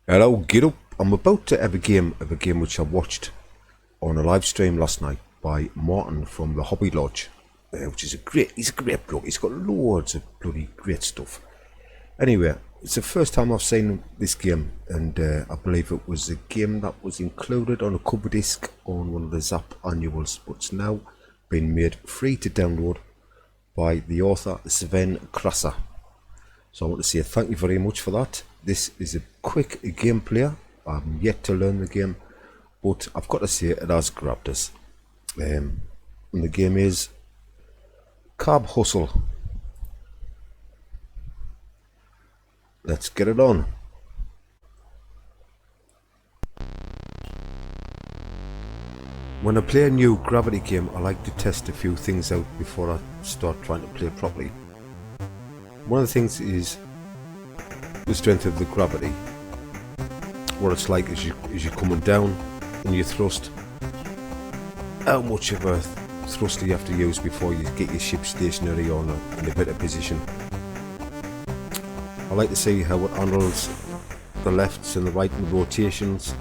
Hello, get up. I'm about to have a game which I watched on a live stream last night by Martin from the Hobby Lodge, which is he's a great bloke. He's got loads of bloody great stuff. Anyway, it's the first time I've seen this game, and I believe it was a game that was included on a cover disc on one of the Zap annuals, but it's now been made free to download by the author Sven Krasser. So I want to say thank you very much for that. This is a quick gameplay. I'm yet to learn the game, but I've got to say it has grabbed us. And the game is Cab Hustle. Let's get it on. When I play a new Gravity game, I like to test a few things out before I start trying to play properly. One of the things is the strength of the gravity, what it's like as you're coming down and you thrust, how much of a thruster you have to use before you get your ship stationary or in a better position. I like to see how it handles the lefts and the right and rotations.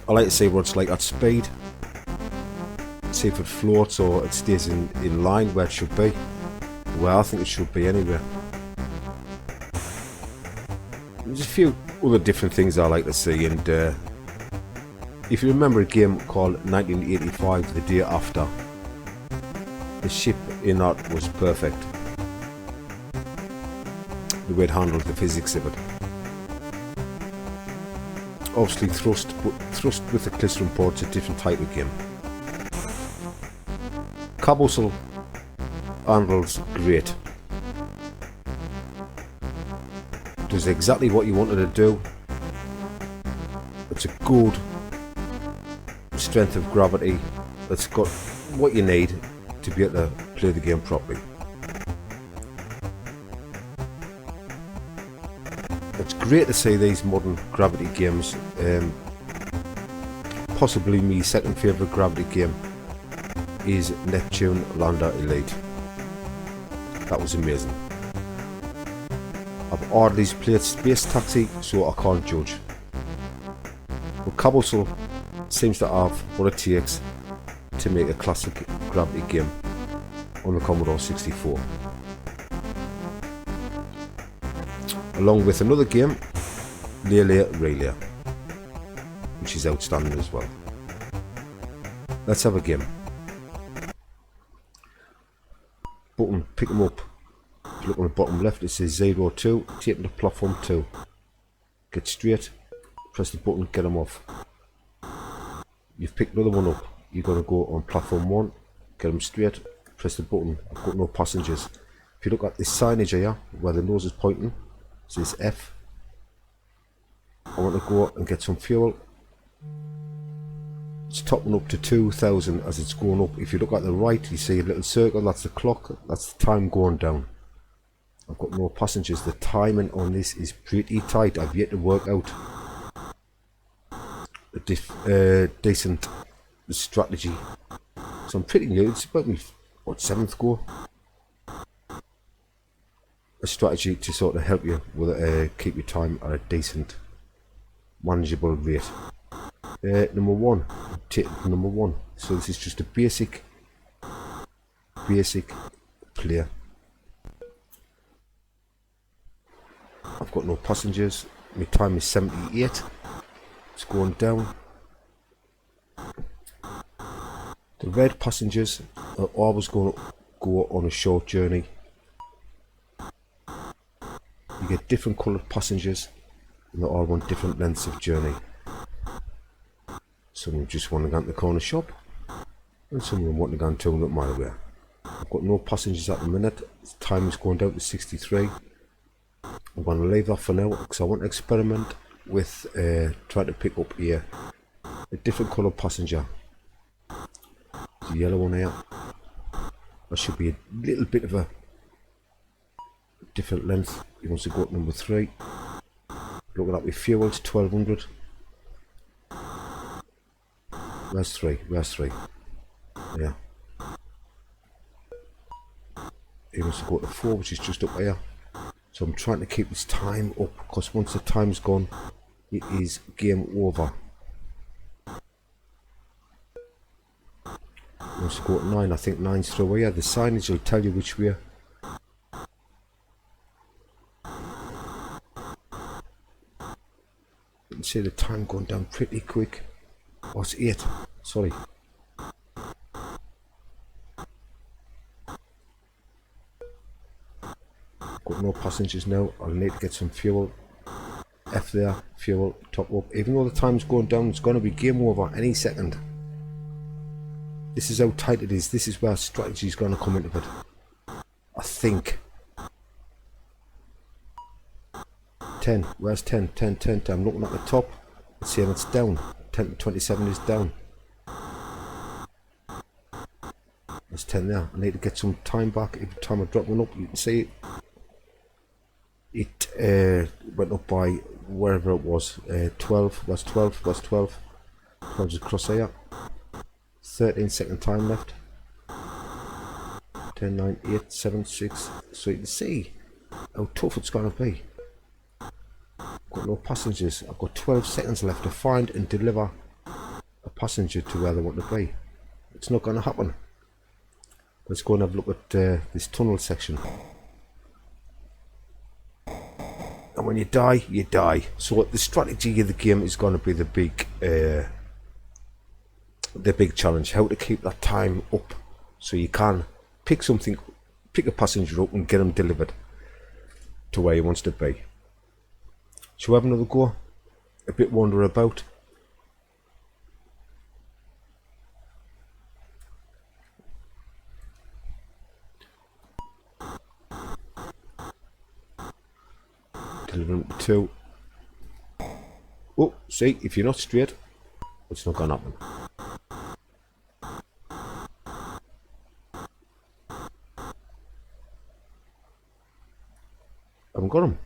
I like to see what it's like at speed, see if it floats or it stays in line where it should be. Well, I think it should be anyway. There's a few other different things I like to see, and if you remember a game called 1985, The Day After, the ship in that was perfect. The way it handled the physics of it. Obviously thrust, but thrust with the clustering port's a different type of game. Cab Hustle handles great. Does exactly what you wanted to do. It's a good strength of gravity. It's got what you need to be able to play the game properly. It's great to see these modern gravity games. Possibly my second favourite gravity game is Neptune Lander Elite. That was amazing. I've hardly played Space Taxi, so I can't judge. But Cab Hustle seems to have what it takes to make a classic gravity game on the Commodore 64. Along with another game, Lele Relay, which is outstanding as well. Let's have a game. Button, pick them up. If you look on the bottom left, it says 02, take them to platform 2. Get straight, press the button, get them off. You've picked another one up, you're going to go on platform 1, get them straight, press the button. I've got no passengers. If you look at this signage here, where the nose is pointing, it says F. I want to go and get some fuel. It's topping up to 2,000 as it's going up. If you look at the right, you see a little circle, that's the clock, that's the time going down. I've got no passengers. The timing on this is pretty tight. I've yet to work out a decent strategy. So I'm pretty new. It's about my, seventh go. A strategy to sort of help you with keep your time at a decent, manageable rate. Number one, number one. So this is just a basic play. I've got no passengers. My time is 78. It's going down. The red passengers are always going to go on a short journey. You get different coloured passengers, and they all want different lengths of journey. Some of them just want to go to the corner shop, and some of them want to go 200 mile away. I've got no passengers at the minute. The time is going down to 63. I'm going to leave that for now because I want to experiment with trying to pick up here a different colour passenger. The yellow one here. That should be a little bit of a different length. He wants to go up number 3. Looking at my fuel, it's 1200. Where's 3? Where's 3? Yeah. He wants to go to 4, which is just up here. So I'm trying to keep this time up, because once the time's gone, it is game over. Let's go at 9. I think 9's through here. The signage will tell you which way. You can see the time going down pretty quick. Oh, it's 8. Sorry. Got no passengers now. I'll need to get some fuel. F there. Fuel. Top up. Even though the time's going down, it's going to be game over any second. This is how tight it is. This is where strategy is going to come into it. I think. 10. Where's 10? 10, 10, 10. I'm looking at the top. It's saying it's down. 10 to 27 is down. There's 10 there. I need to get some time back. Every time I drop one up, you can see it went up by wherever it was. 12. Where's 12? Where's 12? 12 is across here. 13-second time left. 10, 9, 8, 7, 6. So you can see how tough it's going to be. Got no passengers. I've got 12 seconds left to find and deliver a passenger to where they want to be. It's not going to happen. Let's go and have a look at this tunnel section. And when you die, you die. So the strategy of the game is going to be the big challenge. How to keep that time up so you can pick a passenger up and get them delivered to where he wants to be. Shall we have another go? A bit wander about. Delivering 2. Oh, see, if you're not straight, it's not going to happen. I haven't got him.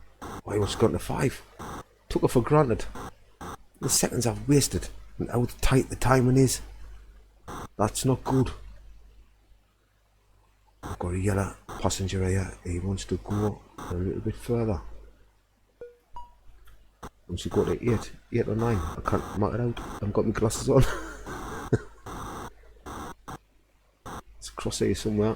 Oh, he was gone to 5. Took it for granted. The seconds I've wasted and how tight the timing is. That's not good. I've got a yellow passenger here. He wants to go a little bit further. Once you go to 8 or 9, I can't mark it out. I haven't got my glasses on. It's across here somewhere.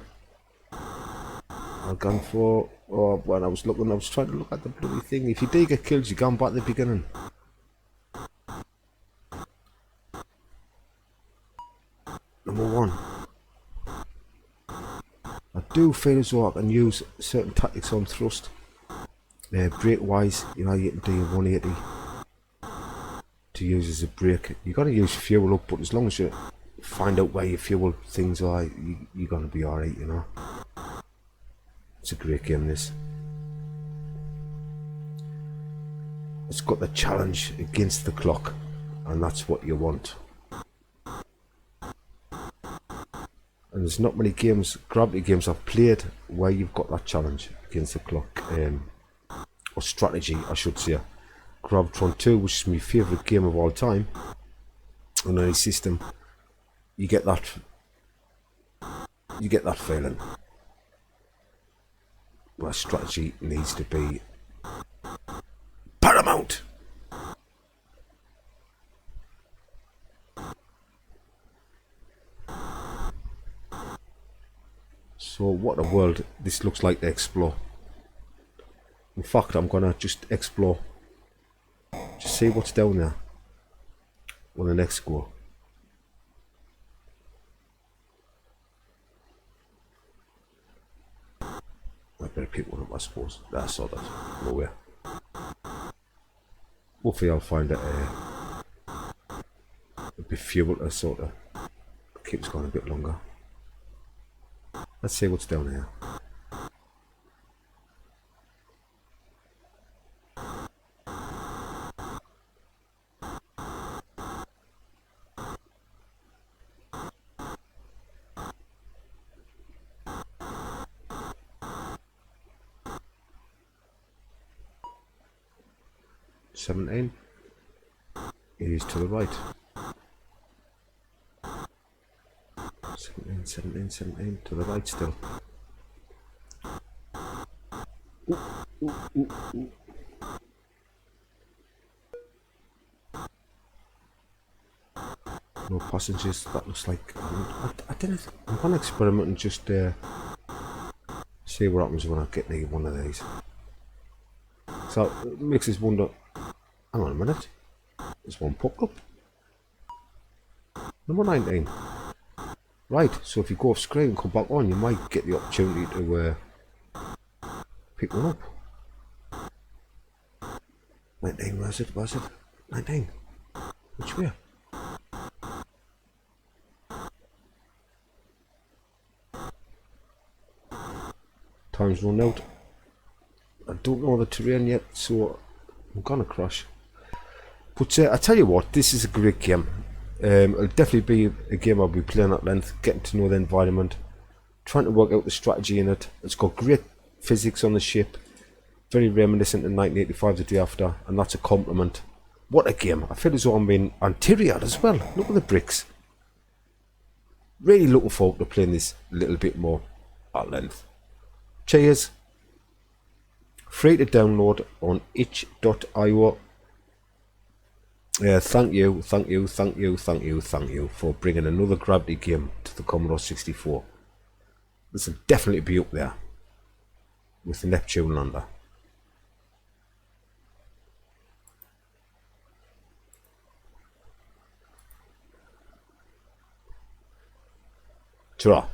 I've gone for, when I was trying to look at the bloody thing. If you do get killed, you go back at the beginning. Number 1. I do feel as though I can use certain tactics on thrust. Brake wise, you know, you can do your 180 to use as a brake. You've got to use fuel up, but as long as you find out where your fuel things are, you're going to be alright, you know. It's a great game, this. It's got the challenge against the clock, and that's what you want. And there's not many games, gravity games I've played where you've got that challenge against the clock. Or strategy, I should say. Gravitron 2, which is my favourite game of all time on any system, you get that feeling. Where strategy needs to be paramount. So what a world this looks like to explore. In fact, I'm gonna just explore, just see what's down there on the next go. I better pick one up, I suppose. I saw that. Nowhere. Hopefully I'll find a bit fuel to sort of keep us going a bit longer. Let's see what's down here. $17. It is to the right. 17 to the right still. Ooh, ooh, No passengers. That looks like I did it. I'm gonna experiment and just see what happens when I get near one of these. So it makes us wonder. Hang on a minute. There's one popped up. Number 19. Right. So if you go off screen and come back on, you might get the opportunity to pick one up. 19. Where's it? 19. Which way? Time's run out. I don't know the terrain yet, so I'm gonna crash. But I tell you what, this is a great game. It'll definitely be a game I'll be playing at length, getting to know the environment, trying to work out the strategy in it. It's got great physics on the ship, very reminiscent of 1985 The Day After, and that's a compliment. What a game. I feel as though I'm being anterior as well. Look at the bricks. Really looking forward to playing this a little bit more at length. Cheers. Free to download on itch.io. Thank you for bringing another Gravity game to the Commodore 64. This will definitely be up there with the Neptune lander. Ta-ra.